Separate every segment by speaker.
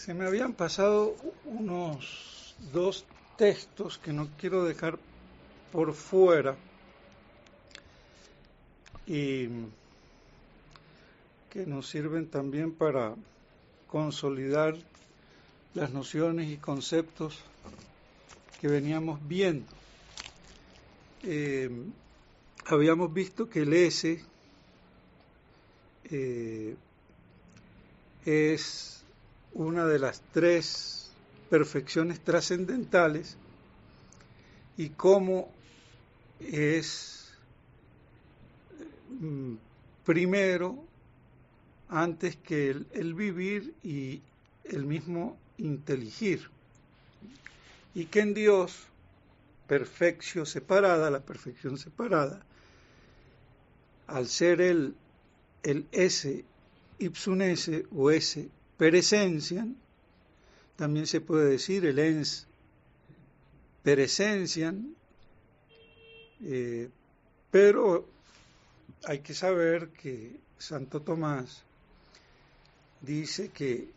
Speaker 1: Se me habían pasado unos dos textos que no quiero dejar por fuera y que nos sirven también para consolidar las nociones y conceptos que veníamos viendo. Habíamos visto que el S es una de las tres perfecciones trascendentales y cómo es primero antes que el vivir y el mismo inteligir, y que en Dios perfección separada, la perfección separada, al ser el esse ipsum esse o esse per essentiam, también se puede decir el ens per essentiam, pero hay que saber que Santo Tomás dice que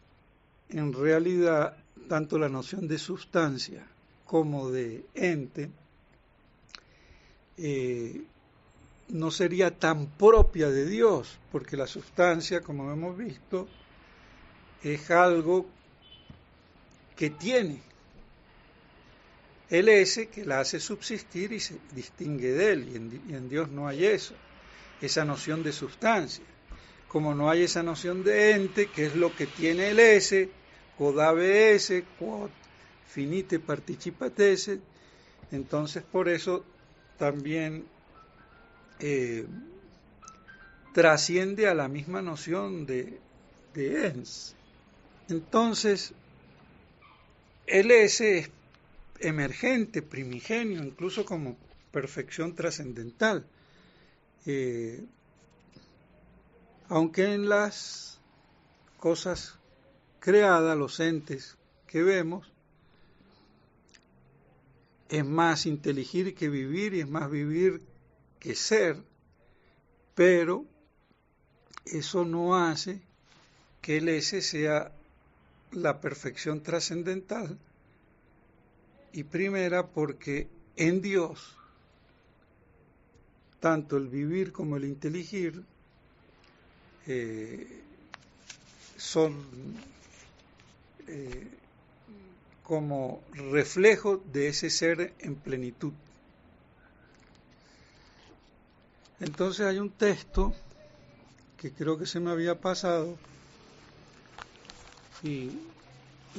Speaker 1: en realidad tanto la noción de sustancia como de ente no sería tan propia de Dios, porque la sustancia, como hemos visto, es algo que tiene el ese que la hace subsistir y se distingue de él, y en Dios no hay eso, esa noción de sustancia. Como no hay esa noción de ente, que es lo que tiene el ese, quod habe esse, quod finite participat esse, entonces por eso también trasciende a la misma noción de ens. Entonces, el ese es emergente, primigenio, incluso como perfección trascendental. Aunque en las cosas creadas, los entes que vemos, es más inteligir que vivir y es más vivir que ser, pero eso no hace que el ese sea la perfección trascendental y primera, porque en Dios tanto el vivir como el inteligir son como reflejo de ese ser en plenitud. Entonces hay un texto que creo que se me había pasado y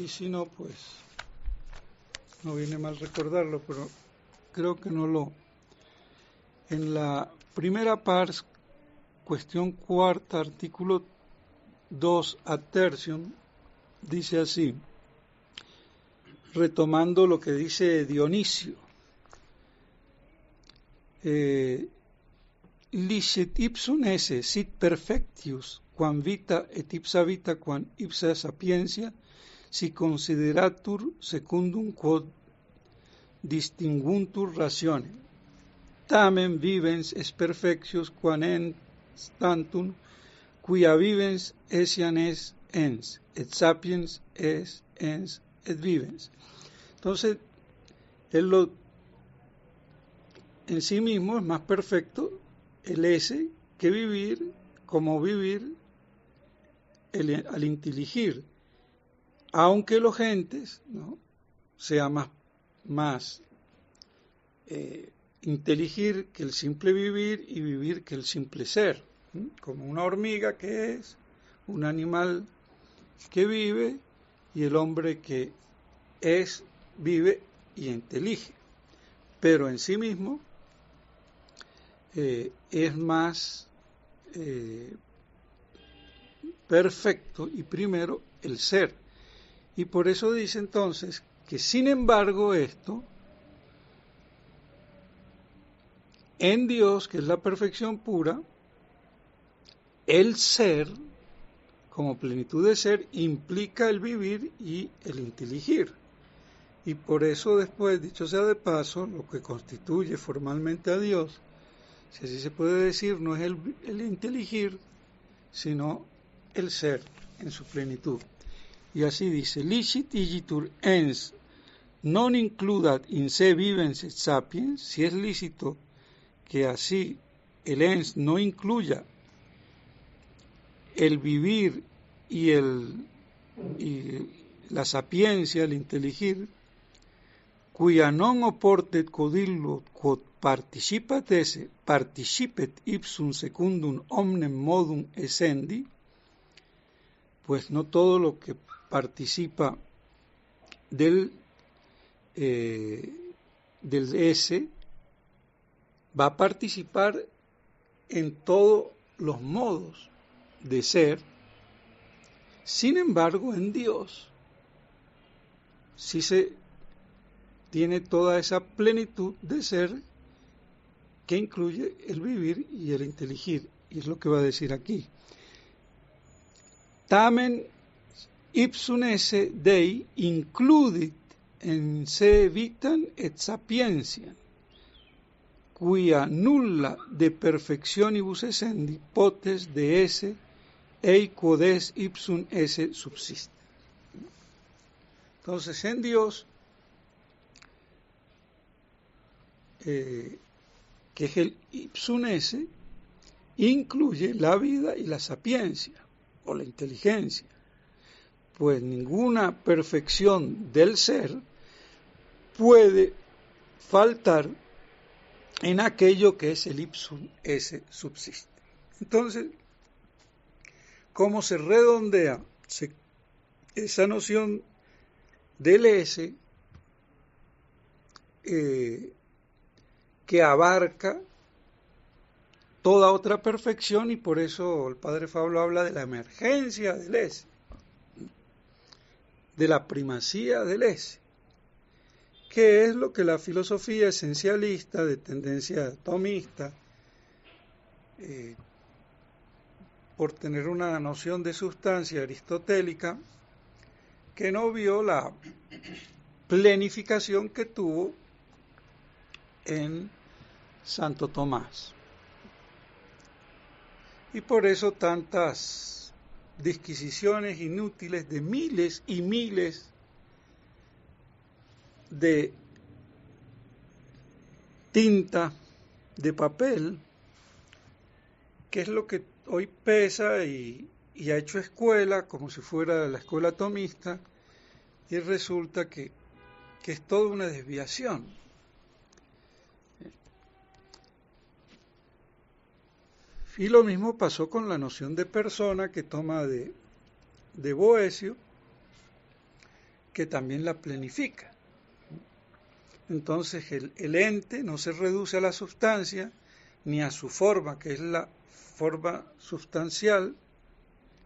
Speaker 1: si no, pues no viene mal recordarlo, pero creo que no lo... En la primera pars, cuestión cuarta, artículo 2 ad tertium, dice así, retomando lo que dice Dionisio, licet ipsum esse sit perfectius quam vita et ipsa vita quam ipsa sapientia si consideratur secundum quod distinguntur ratione. Tamen vivens es perfectius quam ens tantum quia vivens essian es ens et sapiens es ens et vivens. Entonces, él en sí mismo es más perfecto el ese que vivir, como vivir al inteligir, aunque los entes, ¿no?, sea más inteligir que el simple vivir y vivir que el simple ser, ¿sí? Como una hormiga que es un animal que vive y el hombre que es, vive y intelige, pero en sí mismo es más perfecto y primero el ser. Y por eso dice entonces que sin embargo esto, en Dios, que es la perfección pura, el ser, como plenitud de ser, implica el vivir y el inteligir. Y por eso después, dicho sea de paso, lo que constituye formalmente a Dios, si así se puede decir, no es el inteligir, sino el ser en su plenitud. y así dice, licit igitur ens non includat in se vivens et sapiens, si es lícito que así el ens no incluya el vivir y la sapiencia, el inteligir, cuia non oportet codillo quod participet ipsum secundum omnem modum essendi, pues no todo lo que participa del S va a participar en todos los modos de ser. Sin embargo, en Dios sí se tiene toda esa plenitud de ser que incluye el vivir y el inteligir, y es lo que va a decir aquí. Tamen ipsum esse Dei includit en se vitam et sapientiam, quia nulla de perfectionibus essendi potes de esse ei quod es ipsum esse subsiste. Entonces, en Dios, que es el ipsum esse, incluye la vida y la sapiencia, o la inteligencia, pues ninguna perfección del ser puede faltar en aquello que es el ipsum esse subsiste. Entonces, ¿cómo se redondea esa noción del S que abarca toda otra perfección? Y por eso el padre Pablo habla de la emergencia del S, de la primacía del S, que es lo que la filosofía esencialista de tendencia atomista, por tener una noción de sustancia aristotélica, que no vio la plenificación que tuvo en Santo Tomás. Y por eso tantas disquisiciones inútiles de miles y miles de tinta, de papel, que es lo que hoy pesa y ha hecho escuela como si fuera la escuela atomista, y resulta que es toda una desviación. Y lo mismo pasó con la noción de persona que toma de Boecio, que también la planifica. Entonces el ente no se reduce a la sustancia ni a su forma, que es la forma sustancial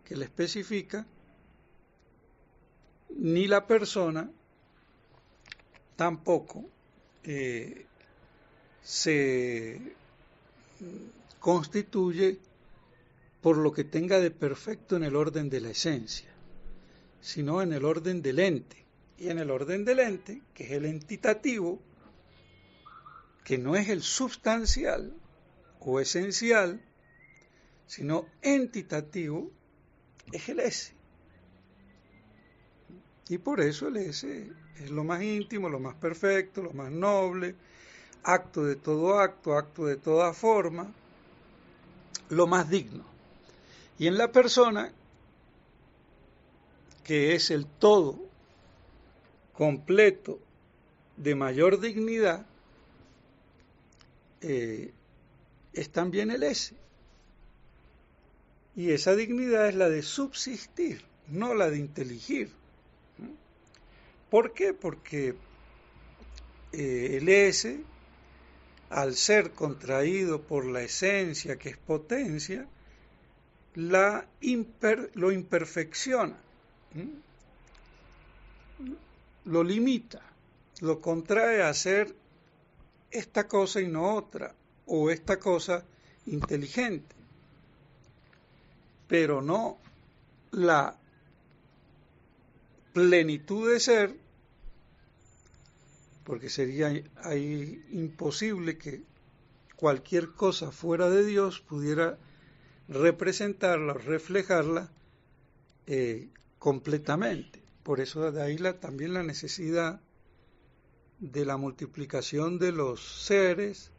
Speaker 1: que la especifica, ni la persona tampoco se constituye por lo que tenga de perfecto en el orden de la esencia, sino en el orden del ente. Y en el orden del ente, que es el entitativo, que no es el substancial o esencial, sino entitativo, es el S. Y por eso el S es lo más íntimo, lo más perfecto, lo más noble, acto de todo acto, acto de toda forma, lo más digno. Y en la persona, que es el todo completo de mayor dignidad, es también el S. Y esa dignidad es la de subsistir, no la de inteligir. ¿Por qué? Porque el S, al ser contraído por la esencia, que es potencia, lo imperfecciona, lo limita, lo contrae a hacer esta cosa y no otra, o esta cosa inteligente, pero no la plenitud de ser, porque sería ahí imposible que cualquier cosa fuera de Dios pudiera representarla, reflejarla completamente. Por eso de ahí también la necesidad de la multiplicación de los seres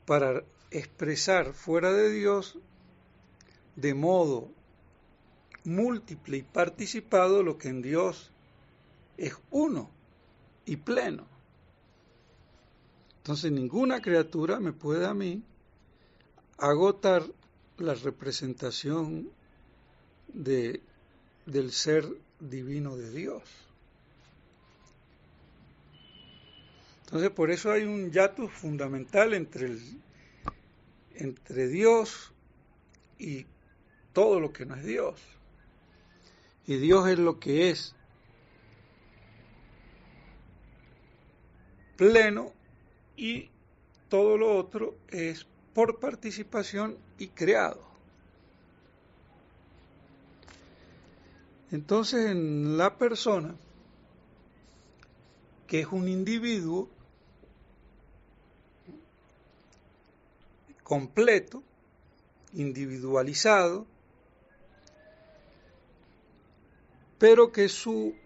Speaker 1: para expresar fuera de Dios de modo múltiple y participado lo que en Dios es uno y pleno. Entonces ninguna criatura me puede a mí agotar la representación del ser divino de Dios. Entonces por eso hay un hiatus fundamental entre Dios y todo lo que no es Dios. Y Dios es lo que es pleno y todo lo otro es por participación y creado. Entonces en la persona, que es un individuo completo, individualizado, pero que su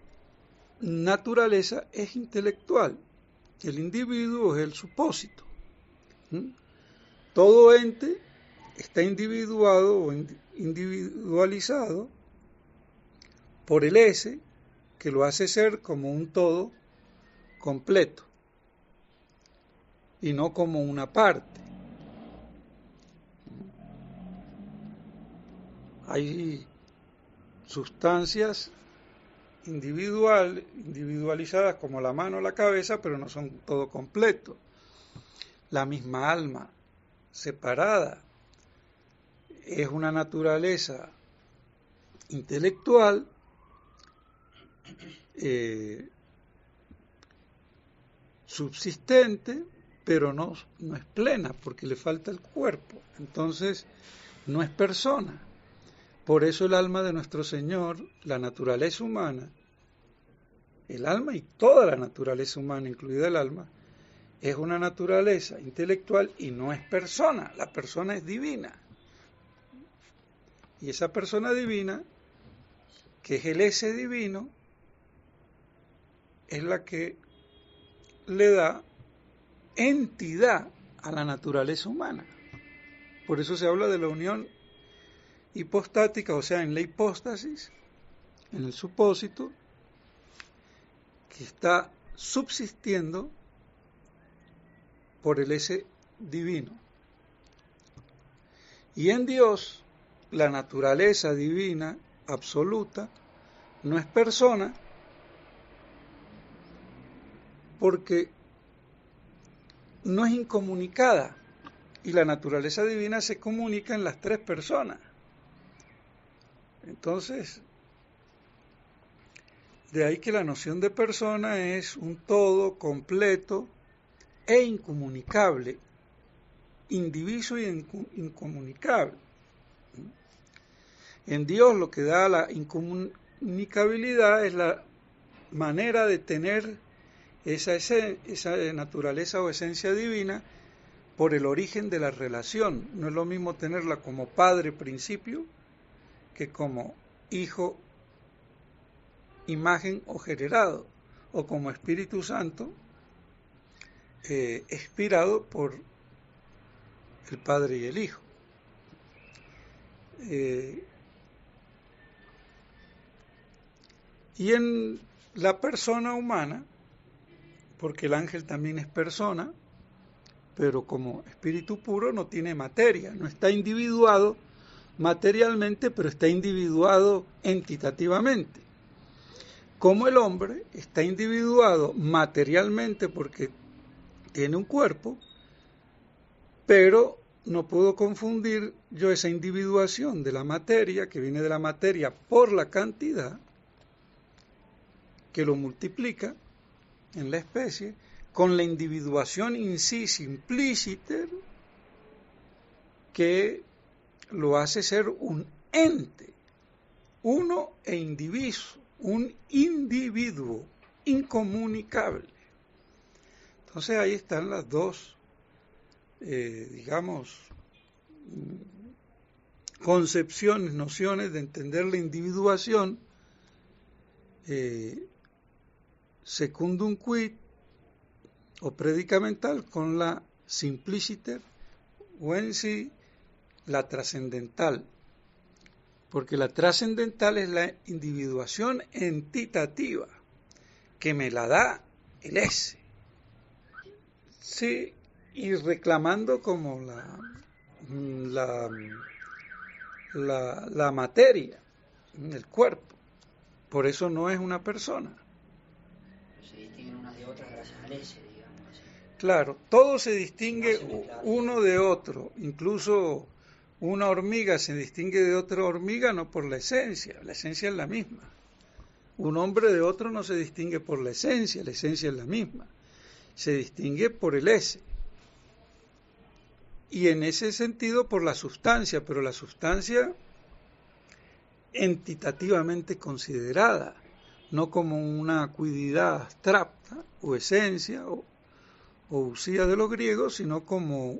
Speaker 1: naturaleza es intelectual. El individuo es el supósito. Todo ente está individuado o individualizado por el ese, que lo hace ser como un todo completo y no como una parte. Hay sustancias individualizadas como la mano o la cabeza, pero no son todo completo. La misma alma separada es una naturaleza intelectual subsistente, pero no es plena porque le falta el cuerpo. Entonces no es persona. Por eso el alma de nuestro Señor, la naturaleza humana, el alma y toda la naturaleza humana, incluida el alma, es una naturaleza intelectual y no es persona. La persona es divina. Y esa persona divina, que es el ese divino, es la que le da entidad a la naturaleza humana. Por eso se habla de la unión hipostática, o sea, en la hipóstasis, en el supósito, que está subsistiendo por el ese divino. Y en Dios, la naturaleza divina absoluta no es persona, porque no es incomunicada, y la naturaleza divina se comunica en las tres personas. Entonces, de ahí que la noción de persona es un todo completo e incomunicable, indiviso y incomunicable. En Dios lo que da la incomunicabilidad es la manera de tener esa naturaleza o esencia divina por el origen de la relación. No es lo mismo tenerla como padre principio que como hijo, imagen o generado, o como Espíritu Santo, expirado por el Padre y el Hijo. Y en la persona humana, porque el ángel también es persona, pero como espíritu puro no tiene materia, no está individuado materialmente, pero está individuado entitativamente. Como el hombre está individuado materialmente porque tiene un cuerpo, pero no puedo confundir yo esa individuación de la materia, que viene de la materia por la cantidad, que lo multiplica en la especie, con la individuación in si simpliciter, que lo hace ser un ente, uno e indiviso, un individuo incomunicable. Entonces ahí están las dos, concepciones, nociones de entender la individuación secundum quid o predicamental con la simpliciter o en sí la trascendental, porque la trascendental es la individuación entitativa que me la da el ese, sí, y reclamando como la materia, el cuerpo. Por eso no es una persona.
Speaker 2: Se distinguen unas de otras gracias al ese, digamos así.
Speaker 1: Claro, todo se distingue uno de otro, incluso una hormiga se distingue de otra hormiga no por la esencia es la misma. Un hombre de otro no se distingue por la esencia es la misma. Se distingue por el ese. Y en ese sentido por la sustancia, pero la sustancia entitativamente considerada, no como una cuididad abstracta o esencia o usía de los griegos, sino como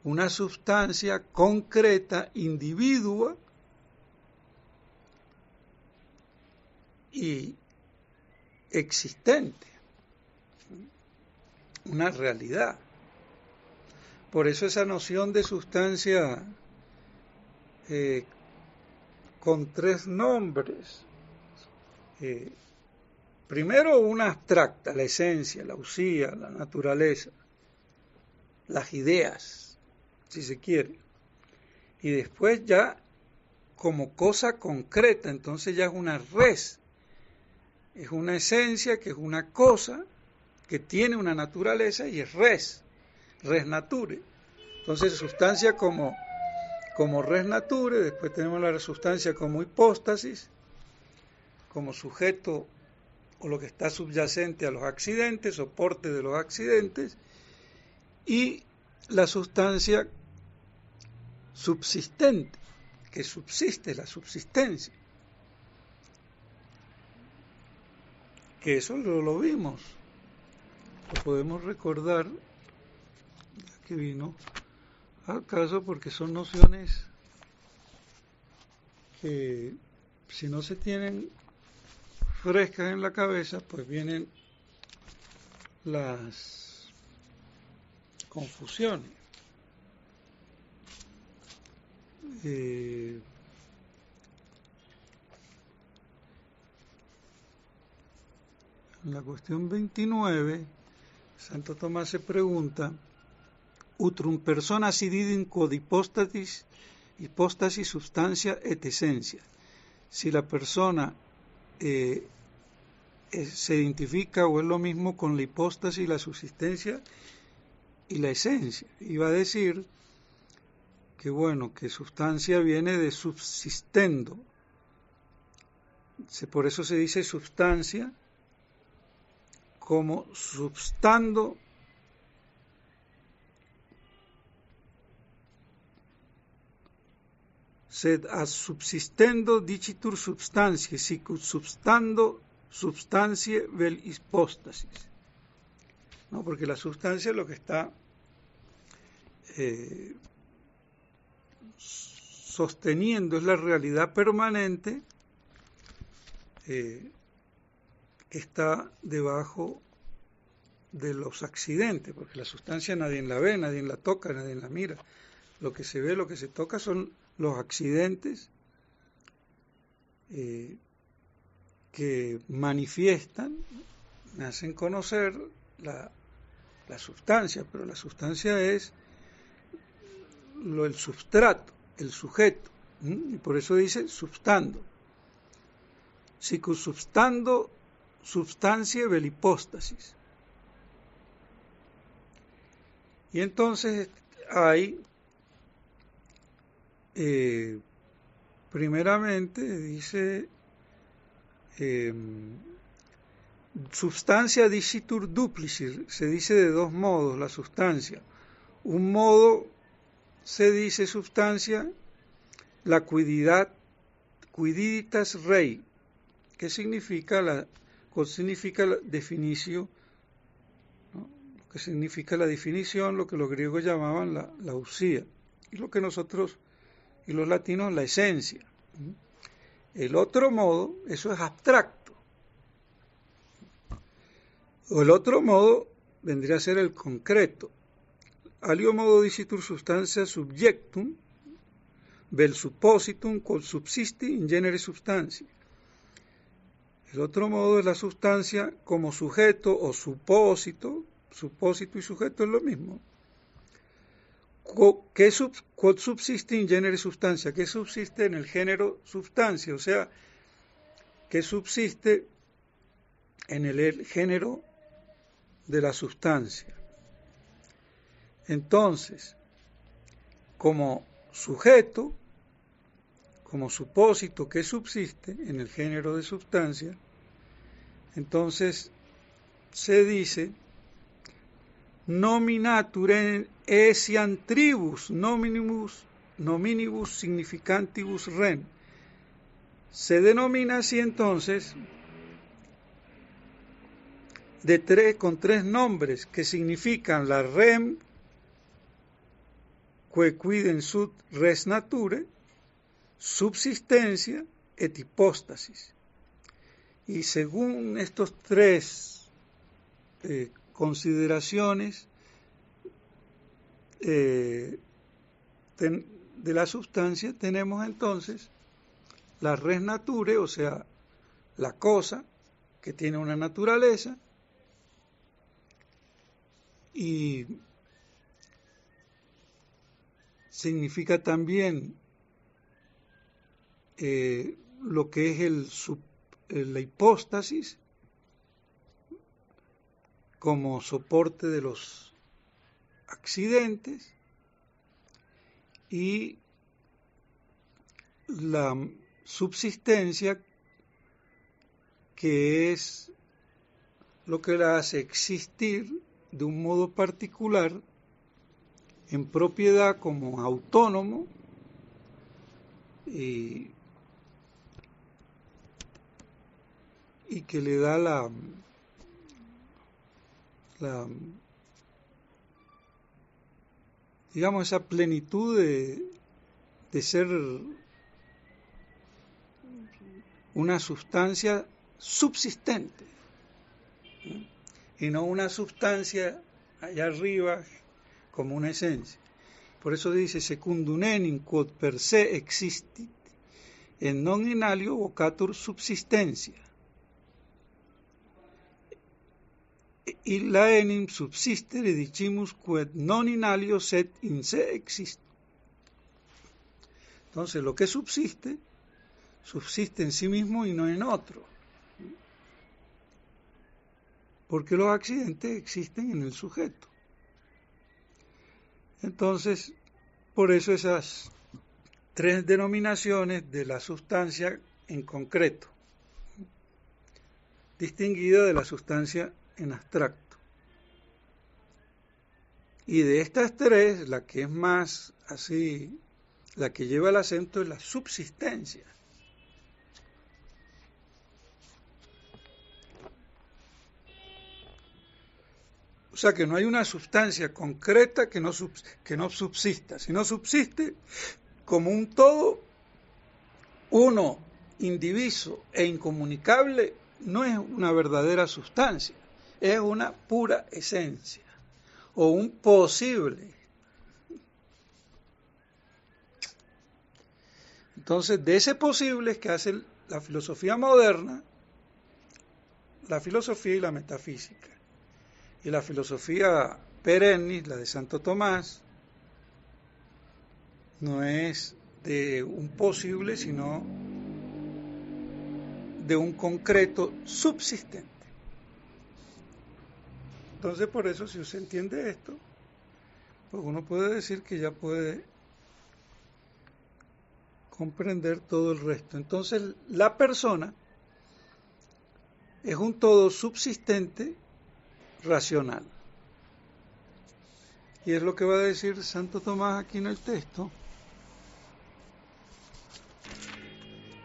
Speaker 1: una sustancia concreta, individua y existente, una realidad. Por eso esa noción de sustancia con tres nombres. Primero una abstracta, la esencia, la usía, la naturaleza, las ideas, si se quiere. Y después ya como cosa concreta, entonces ya es una res, es una esencia que es una cosa que tiene una naturaleza y es res nature. Entonces sustancia como res nature, después tenemos la sustancia como hipóstasis, como sujeto o lo que está subyacente a los accidentes, soporte de los accidentes, y la sustancia subsistente, que subsiste, la subsistencia. Que eso lo vimos, lo podemos recordar, ya que vino al caso, porque son nociones que si no se tienen frescas en la cabeza, pues vienen las confusiones. En la cuestión 29, Santo Tomás se pregunta: utrum persona sididin quod hipóstasis substancia et esencia. Si la persona se identifica o es lo mismo con la hipóstasis, la subsistencia y la esencia. Iba a decir que bueno, que sustancia viene de subsistendo. Por eso se dice substancia como substando sed ad subsistendo dicitur substantiae, sicut substando substantiae vel hipóstasis. No, porque la sustancia es lo que está sosteniendo, es la realidad permanente que está debajo de los accidentes, porque la sustancia nadie la ve, nadie la toca, nadie la mira. Lo que se ve, lo que se toca son los accidentes que manifiestan, me hacen conocer la sustancia, pero la sustancia es el substrato, el sujeto, y por eso dice substando. Sicut substando substantiae vel hipóstasis. Y entonces hay primeramente dice substancia dicitur duplicit, se dice de dos modos la sustancia. Un modo se dice sustancia la quiditas rei, que significa la definición, ¿no? Que significa la definición, lo que los griegos llamaban la usía, y lo que nosotros y los latinos la esencia. El otro modo, eso es abstracto, O el otro modo vendría a ser el concreto. Alio modo dicitur substantia subjectum, vel suppositum quod subsisti in genere substantia. El otro modo es la sustancia como sujeto o supósito. Supósito y sujeto es lo mismo. Quod subsiste in genere substancia, que subsiste en el género substancia, o sea, que subsiste en el género de la sustancia. Entonces, como sujeto, como supósito que subsiste en el género de sustancia, entonces se dice nominatur essian tribus nominibus significantibus rem. Se denomina así entonces con tres nombres que significan la rem que quidem sut res nature, subsistencia et hipóstasis. Y según estos tres consideraciones de la sustancia, tenemos entonces la res nature, o sea, la cosa que tiene una naturaleza, y significa también lo que es la hipóstasis como soporte de los accidentes, y la subsistencia, que es lo que la hace existir de un modo particular, en propiedad como autónomo, y que le da digamos, esa plenitud de ser una sustancia subsistente, y no una sustancia allá arriba como una esencia. Por eso dice secundum enim quod per se existit et non in alio vocatur subsistencia. Illa enim subsistere dicimus quod non in alio sed in se existit. Entonces, lo que subsiste en sí mismo y no en otro, porque los accidentes existen en el sujeto. Entonces, por eso esas tres denominaciones de la sustancia en concreto, distinguida de la sustancia en abstracto. Y de estas tres, la que es más así, la que lleva el acento es la subsistencia. O sea que no hay una sustancia concreta que no subsista, sino subsiste como un todo, uno, indiviso e incomunicable. No es una verdadera sustancia, es una pura esencia o un posible. Entonces, de ese posible es que hace la filosofía moderna, la filosofía y la metafísica. Y la filosofía perennis, la de Santo Tomás, no es de un posible, sino de un concreto subsistente. Entonces, por eso, si usted entiende esto, pues uno puede decir que ya puede comprender todo el resto. Entonces, la persona es un todo subsistente racional. Y es lo que va a decir Santo Tomás aquí en el texto.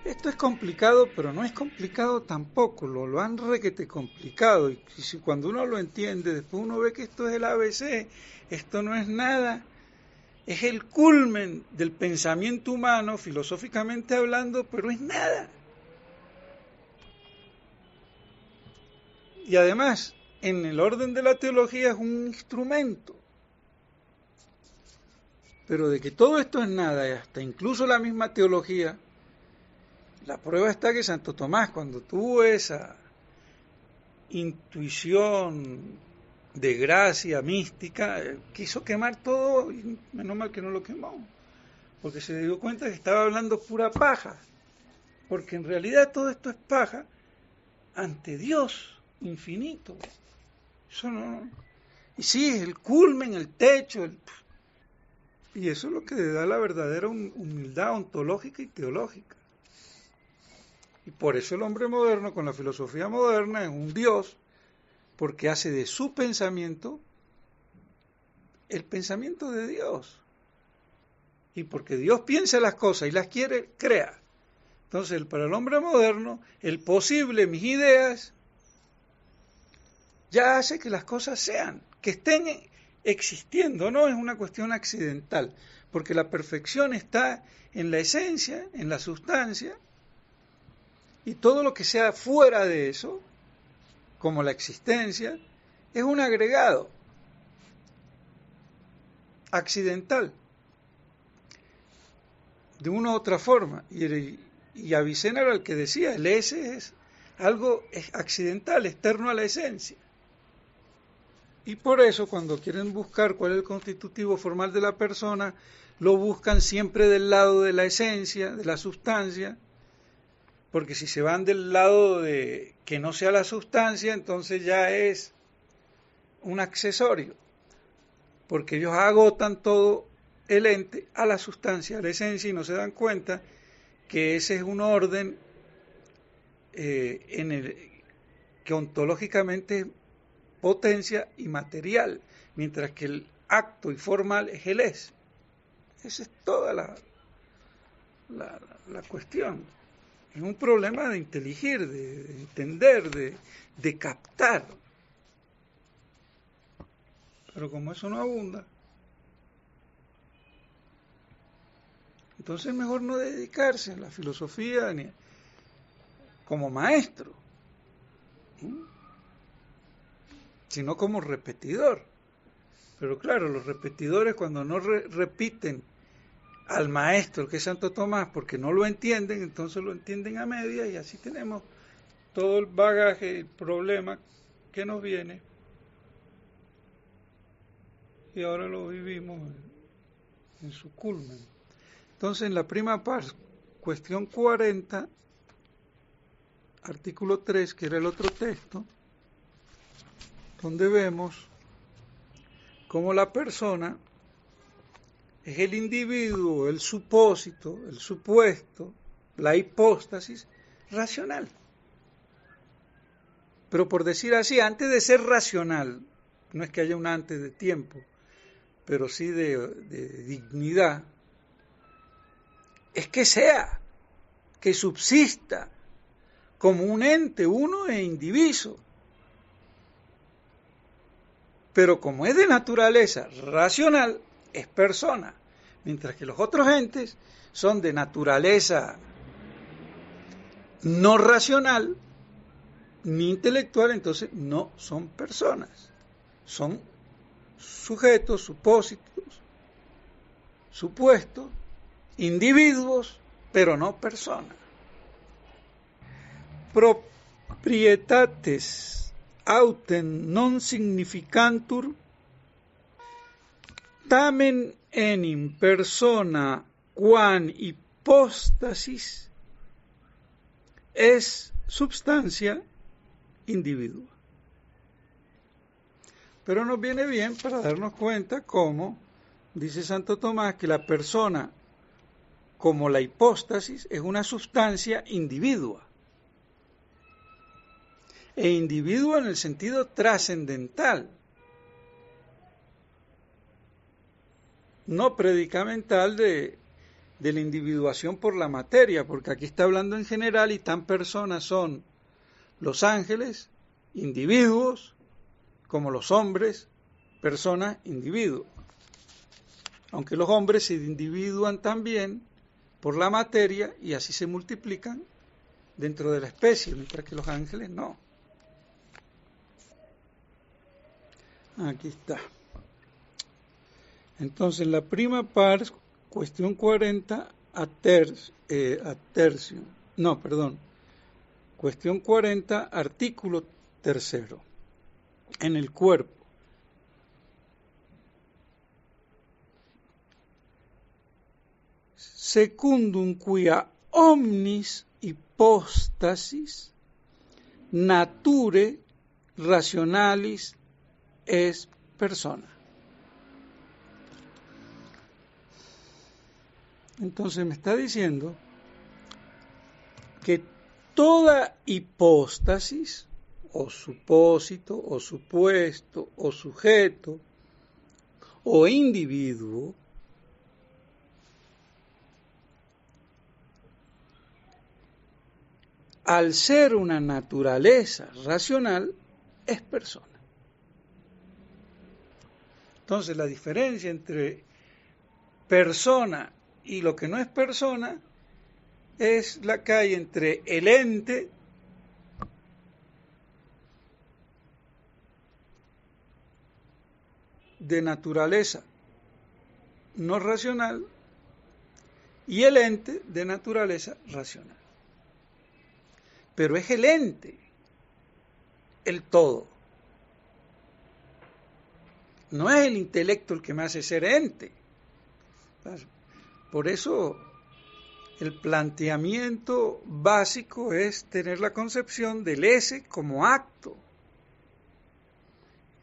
Speaker 1: Esto es complicado, pero no es complicado tampoco, lo han requete complicado, y si cuando uno lo entiende, después uno ve que esto es el ABC, esto no es nada, es el culmen del pensamiento humano, filosóficamente hablando, pero es nada. Y además, en el orden de la teología es un instrumento. Pero de que todo esto es nada, y hasta incluso la misma teología, la prueba está que Santo Tomás, cuando tuvo esa intuición de gracia mística, quiso quemar todo, y menos mal que no lo quemó, porque se dio cuenta que estaba hablando pura paja, porque en realidad todo esto es paja ante Dios infinito. Eso no. Y sí, es el culmen, el techo, y eso es lo que le da la verdadera humildad ontológica y teológica. Y por eso el hombre moderno, con la filosofía moderna, es un Dios, porque hace de su pensamiento el pensamiento de Dios. Y porque Dios piensa las cosas y las quiere, crea. Entonces, para el hombre moderno, el posible, mis ideas, ya hace que las cosas sean, que estén existiendo, no es una cuestión accidental, porque la perfección está en la esencia, en la sustancia, y todo lo que sea fuera de eso, como la existencia, es un agregado accidental, de una u otra forma. Y Avicena era el que decía, el ese es algo accidental, externo a la esencia. Y por eso cuando quieren buscar cuál es el constitutivo formal de la persona, lo buscan siempre del lado de la esencia, de la sustancia, porque si se van del lado de que no sea la sustancia, entonces ya es un accesorio, porque ellos agotan todo el ente a la sustancia, a la esencia, y no se dan cuenta que ese es un orden que ontológicamente es potencia y material, mientras que el acto y formal es el es. Esa es toda la cuestión. Es un problema de inteligir, de entender, de captar. Pero como eso no abunda, entonces es mejor no dedicarse a la filosofía ni como maestro, sino como repetidor. Pero claro, los repetidores cuando no repiten al maestro que es Santo Tomás porque no lo entienden, entonces lo entienden a medias y así tenemos todo el bagaje, el problema que nos viene y ahora lo vivimos en su culmen. Entonces en la prima parte, cuestión 40, artículo 3, que era el otro texto, donde vemos cómo la persona es el individuo, el supósito, el supuesto, la hipóstasis racional. Pero por decir así, antes de ser racional, no es que haya un antes de tiempo, pero sí de dignidad, es que sea, que subsista como un ente uno e indiviso. Pero como es de naturaleza racional, es persona, mientras que los otros entes son de naturaleza no racional ni intelectual, entonces no son personas, son sujetos, supósitos, supuestos, individuos, pero no personas. Proprietates autem non significantur tamen enim persona quam hypostasis es substancia individua. Pero nos viene bien para darnos cuenta cómo, dice Santo Tomás, que la persona, como la hipóstasis, es una sustancia individua. E individua en el sentido trascendental, no predicamental de la individuación por la materia, porque aquí está hablando en general y tan personas son los ángeles, individuos, como los hombres, personas, individuos. Aunque los hombres se individuan también por la materia y así se multiplican dentro de la especie, mientras que los ángeles no. Aquí está. Entonces, la prima pars, cuestión 40 a tercio. No, perdón. Cuestión 40, artículo tercero. En el cuerpo. Secundum quia omnis hypostasis nature rationalis es persona. Entonces me está diciendo que toda hipóstasis, o supósito, o supuesto, o sujeto, o individuo, al ser una naturaleza racional, es persona. Entonces la diferencia entre persona y lo que no es persona es la que hay entre el ente de naturaleza no racional y el ente de naturaleza racional. Pero es el ente, el todo. No es el intelecto el que me hace ser ente. Por eso el planteamiento básico es tener la concepción del ese como acto,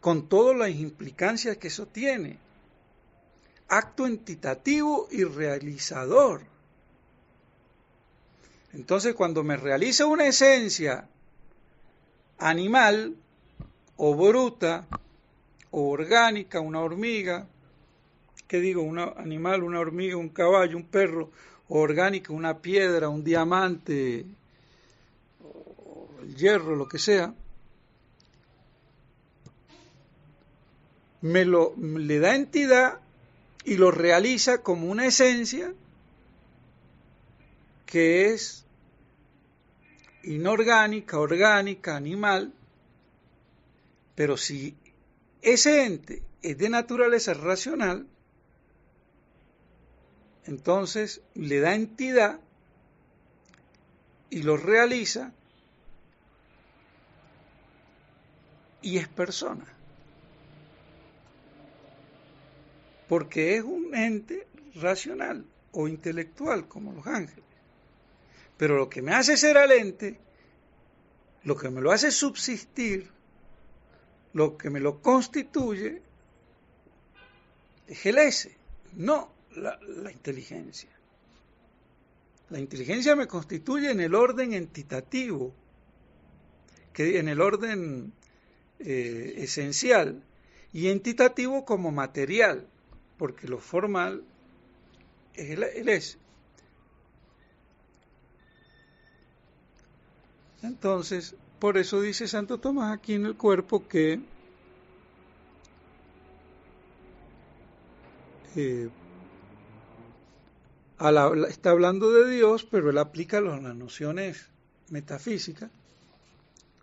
Speaker 1: con todas las implicancias que eso tiene. Acto entitativo y realizador. Entonces, cuando me realiza una esencia animal o bruta o orgánica, una hormiga, ¿qué digo? Un animal, una hormiga, un caballo, un perro, o orgánica, una piedra, un diamante, o el hierro, lo que sea, le da entidad y lo realiza como una esencia que es inorgánica, orgánica, animal, pero si ese ente es de naturaleza racional, entonces le da entidad y lo realiza y es persona, porque es un ente racional o intelectual como los ángeles. Pero lo que me hace ser al ente, lo que me lo hace subsistir, lo que me lo constituye, es el ese, no la inteligencia. La inteligencia me constituye en el orden entitativo, en el orden esencial, y entitativo como material, porque lo formal es el ese. Entonces, por eso dice Santo Tomás aquí en el cuerpo que está hablando de Dios, pero él aplica las nociones metafísicas,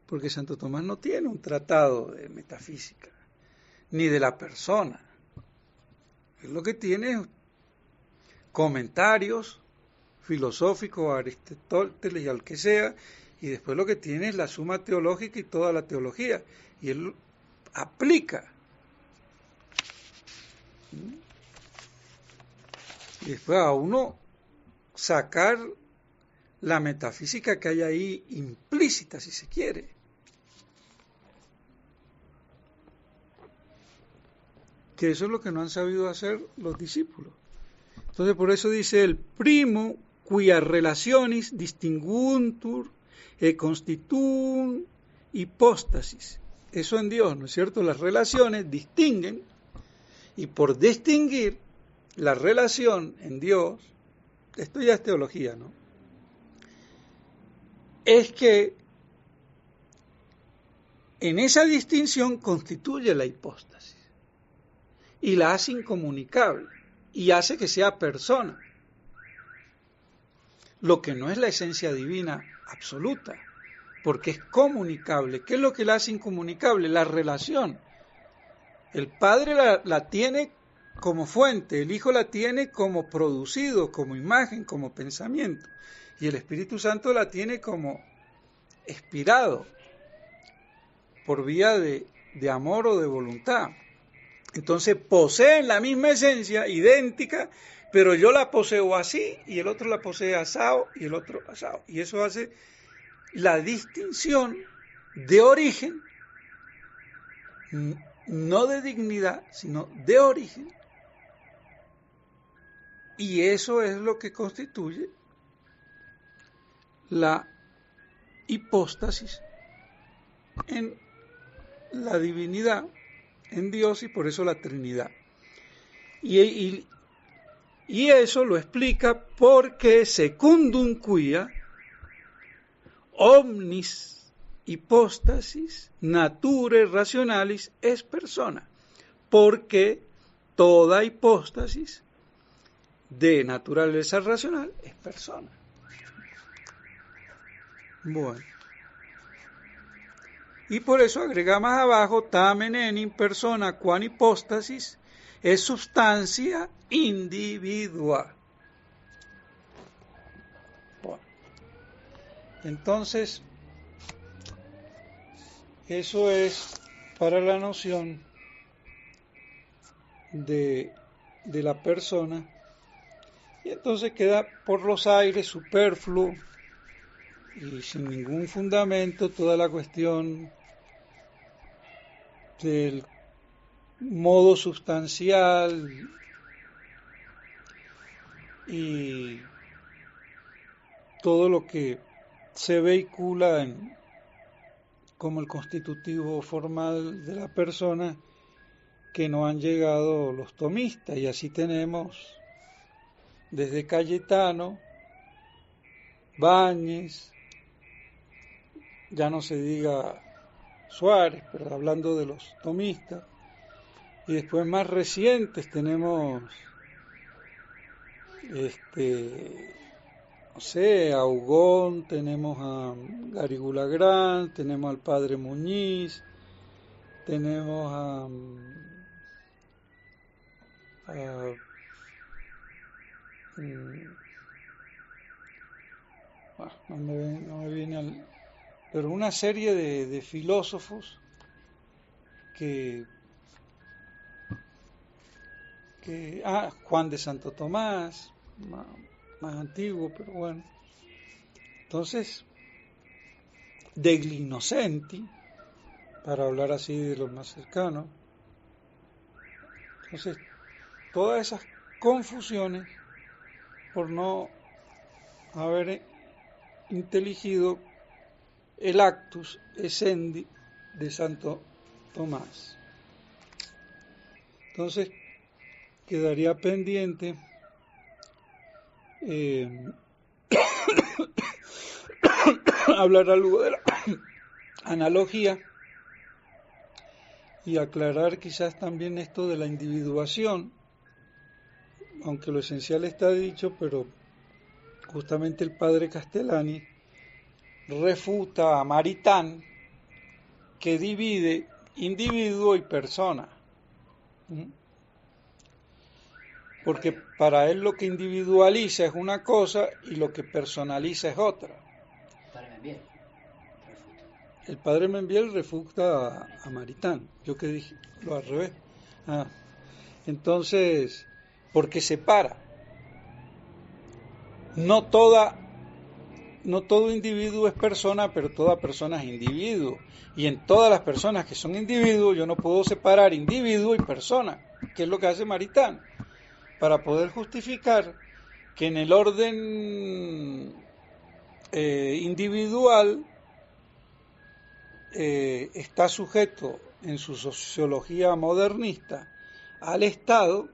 Speaker 1: porque Santo Tomás no tiene un tratado de metafísica, ni de la persona. Él lo que tiene es comentarios filosóficos a Aristóteles y al que sea, y después lo que tiene es la suma teológica y toda la teología, y él aplica. Y después a uno sacar la metafísica que hay ahí implícita, si se quiere. Que eso es lo que no han sabido hacer los discípulos. Entonces por eso dice el primo cuyas relaciones distinguntur e constituun hipóstasis. Eso en Dios, ¿no es cierto? Las relaciones distinguen, y por distinguir la relación en Dios, esto ya es teología, ¿no? Es que en esa distinción constituye la hipóstasis y la hace incomunicable y hace que sea persona, lo que no es la esencia divina absoluta, porque es comunicable. ¿Qué es lo que la hace incomunicable? La relación. El Padre la tiene como fuente, el Hijo la tiene como producido, como imagen, como pensamiento, y el Espíritu Santo la tiene como expirado por vía de amor o de voluntad. Entonces poseen la misma esencia, idéntica, pero yo la poseo así y el otro la posee asado y el otro asado. Y eso hace la distinción de origen, no de dignidad, sino de origen. Y eso es lo que constituye la hipóstasis en la divinidad, en Dios, y por eso la Trinidad. Y eso lo explica porque secundum quia omnis hipóstasis nature rationalis es persona, porque toda hipóstasis de naturaleza racional es persona. Bueno. Y por eso agrega más abajo, tamen enim persona quam hipóstasis es substancia individua. Bueno. Entonces, eso es para la noción de la persona. Y entonces queda por los aires superfluo y sin ningún fundamento toda la cuestión del modo sustancial y todo lo que se vehicula como el constitutivo formal de la persona que no han llegado los tomistas. Y así tenemos desde Cayetano, Báñez, ya no se diga Suárez, pero hablando de los tomistas, y después más recientes tenemos no sé, a Hugón, tenemos a Garigulagrán, tenemos al padre Muñiz, tenemos no me viene pero una serie de filósofos que Juan de Santo Tomás, más antiguo, pero bueno. Entonces, degli innocenti, para hablar así de los más cercanos. Entonces, todas esas confusiones por no haber inteligido el actus essendi de Santo Tomás. Entonces, quedaría pendiente hablar algo de la analogía y aclarar quizás también esto de la individuación, aunque lo esencial está dicho, pero justamente el padre Castellani refuta a Maritain, que divide individuo y persona. Porque para él lo que individualiza es una cosa y lo que personaliza es otra. El padre Membiel refuta a Maritain. Yo que dije, lo al revés. Entonces, porque separa. No todo individuo es persona, pero toda persona es individuo. Y en todas las personas que son individuos, yo no puedo separar individuo y persona, que es lo que hace Maritain, para poder justificar que en el orden individual está sujeto en su sociología modernista al Estado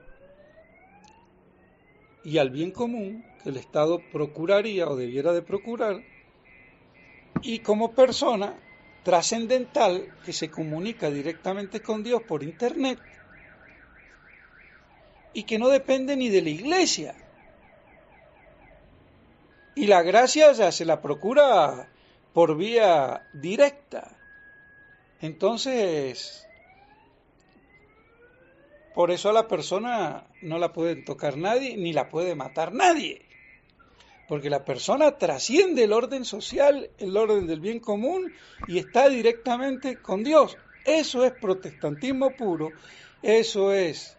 Speaker 1: y al bien común que el Estado procuraría o debiera de procurar, y como persona trascendental que se comunica directamente con Dios por Internet y que no depende ni de la Iglesia. Y la gracia ya se la procura por vía directa. Entonces, Por eso a la persona no la puede tocar nadie, ni la puede matar nadie. Porque la persona trasciende el orden social, el orden del bien común, y está directamente con Dios. Eso es protestantismo puro, eso es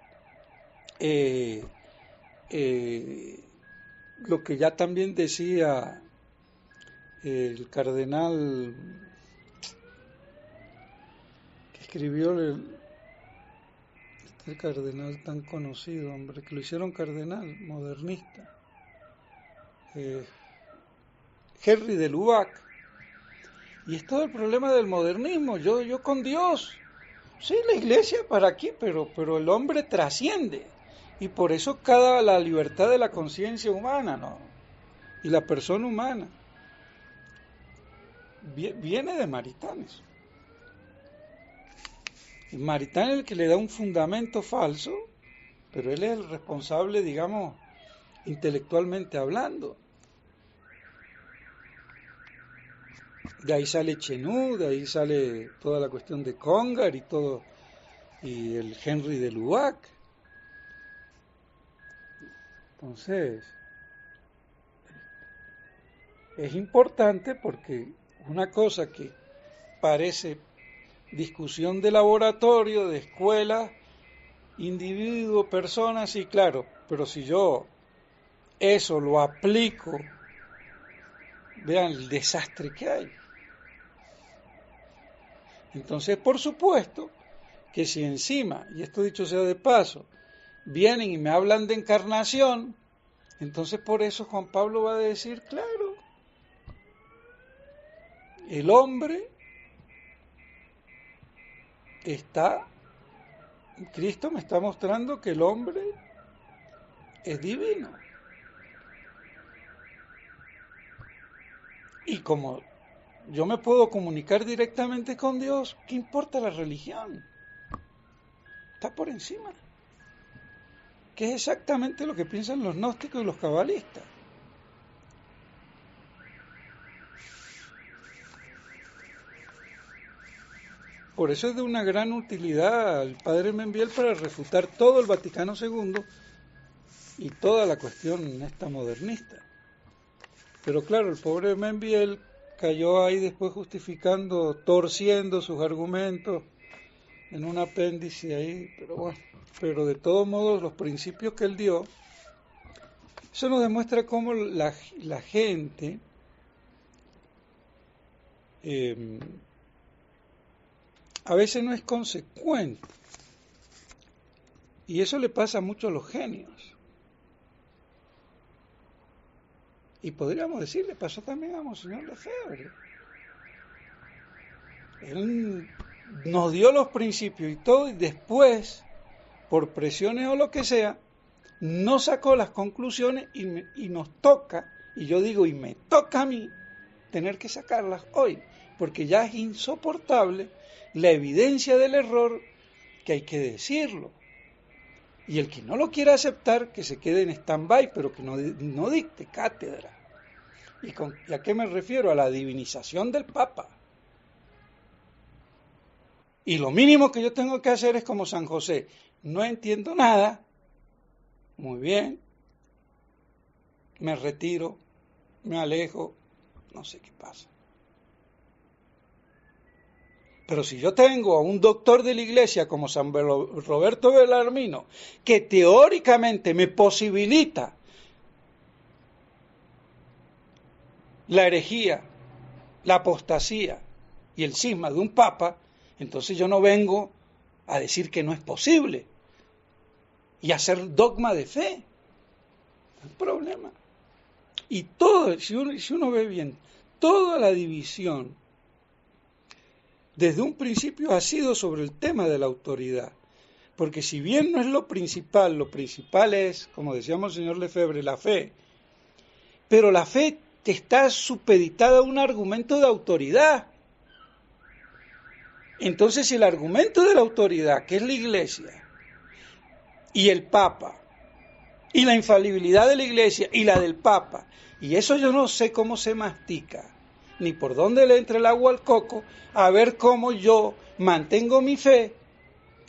Speaker 1: lo que ya también decía el cardenal que escribió este cardenal tan conocido, hombre, que lo hicieron cardenal, modernista, Henry de Lubac. Y es todo el problema del modernismo, yo con Dios. Sí, la iglesia para aquí, pero el hombre trasciende. Y por eso la libertad de la conciencia humana, ¿no? Y la persona humana viene de Maritain. Y Maritain es el que le da un fundamento falso, pero él es el responsable, digamos, intelectualmente hablando. De ahí sale Chenú, de ahí sale toda la cuestión de Congar y todo, y el Henry de Lubac. Entonces, es importante porque una cosa que parece discusión de laboratorio, de escuela, individuo, personas, sí, claro, pero si yo eso lo aplico, vean el desastre que hay. Entonces, por supuesto, que si encima, y esto dicho sea de paso, vienen y me hablan de encarnación, entonces por eso Juan Pablo va a decir, claro, el hombre Cristo me está mostrando que el hombre es divino. Y como yo me puedo comunicar directamente con Dios, ¿qué importa la religión? Está por encima. Que es exactamente lo que piensan los gnósticos y los cabalistas. Por eso es de una gran utilidad al padre Membiel para refutar todo el Vaticano II y toda la cuestión esta modernista. Pero claro, el pobre Membiel cayó ahí después justificando, torciendo sus argumentos en un apéndice ahí, pero bueno, pero de todos modos los principios que él dio, eso nos demuestra cómo la gente a veces no es consecuente, y eso le pasa mucho a los genios, y podríamos decir, le pasó también a Monseñor Lefebvre. Él nos dio los principios y todo, y después, por presiones o lo que sea, no sacó las conclusiones y nos toca, y yo digo, y me toca a mí, tener que sacarlas hoy, porque ya es insoportable la evidencia del error, que hay que decirlo. Y el que no lo quiera aceptar, que se quede en stand-by, pero que no dicte cátedra. ¿Y a qué me refiero? A la divinización del Papa. Y lo mínimo que yo tengo que hacer es como San José. No entiendo nada. Muy bien. Me retiro, me alejo, no sé qué pasa. Pero si yo tengo a un doctor de la iglesia como San Roberto Bellarmino, que teóricamente me posibilita la herejía, la apostasía y el cisma de un papa, entonces yo no vengo a decir que no es posible y hacer dogma de fe. No hay problema. Y todo, si uno ve bien, toda la división desde un principio ha sido sobre el tema de la autoridad. Porque si bien no es lo principal es, como decíamos el señor Lefebvre, la fe. Pero la fe está supeditada a un argumento de autoridad. Entonces, si el argumento de la autoridad, que es la Iglesia, y el Papa, y la infalibilidad de la Iglesia, y la del Papa, y eso yo no sé cómo se mastica, ni por dónde le entra el agua al coco, a ver cómo yo mantengo mi fe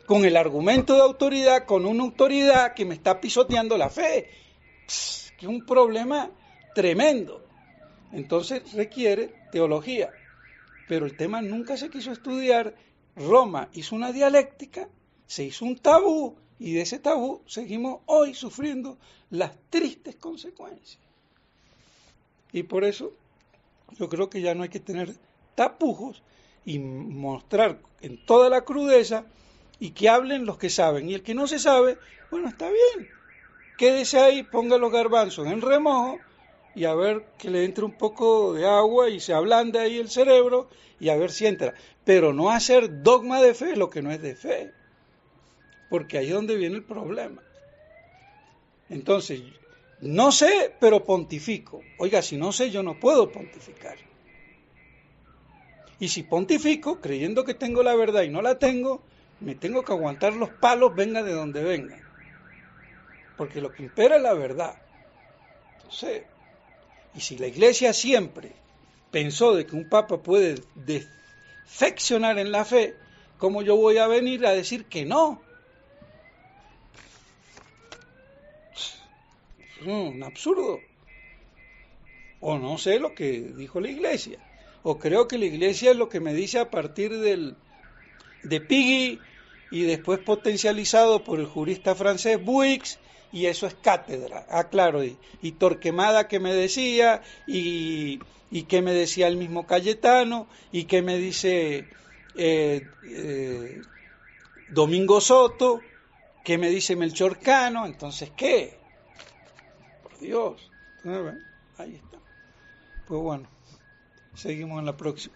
Speaker 1: con el argumento de autoridad, con una autoridad que me está pisoteando la fe. Que es un problema tremendo. Entonces requiere teología. Pero el tema nunca se quiso estudiar. Roma hizo una dialéctica, se hizo un tabú, y de ese tabú seguimos hoy sufriendo las tristes consecuencias. Y por eso yo creo que ya no hay que tener tapujos y mostrar en toda la crudeza y que hablen los que saben. Y el que no se sabe, bueno, está bien. Quédese ahí, ponga los garbanzos en remojo y a ver que le entre un poco de agua y se ablande ahí el cerebro y a ver si entra. Pero no hacer dogma de fe lo que no es de fe, porque ahí es donde viene el problema. Entonces, no sé, pero pontifico. Oiga, si no sé, yo no puedo pontificar. Y si pontifico, creyendo que tengo la verdad y no la tengo, me tengo que aguantar los palos, venga de donde venga. Porque lo que impera es la verdad. Entonces, y si la Iglesia siempre pensó de que un papa puede defeccionar en la fe, ¿cómo yo voy a venir a decir que no? Es un absurdo. O no sé lo que dijo la Iglesia. O creo que la Iglesia es lo que me dice a partir de Piggy y después potencializado por el jurista francés Buix, y eso es cátedra. Ah, claro, y Torquemada que me decía, y que me decía el mismo Cayetano, y que me dice Domingo Soto, que me dice Melchor Cano. Entonces, ¿qué? Por Dios. Ahí está. Pues bueno, seguimos en la próxima.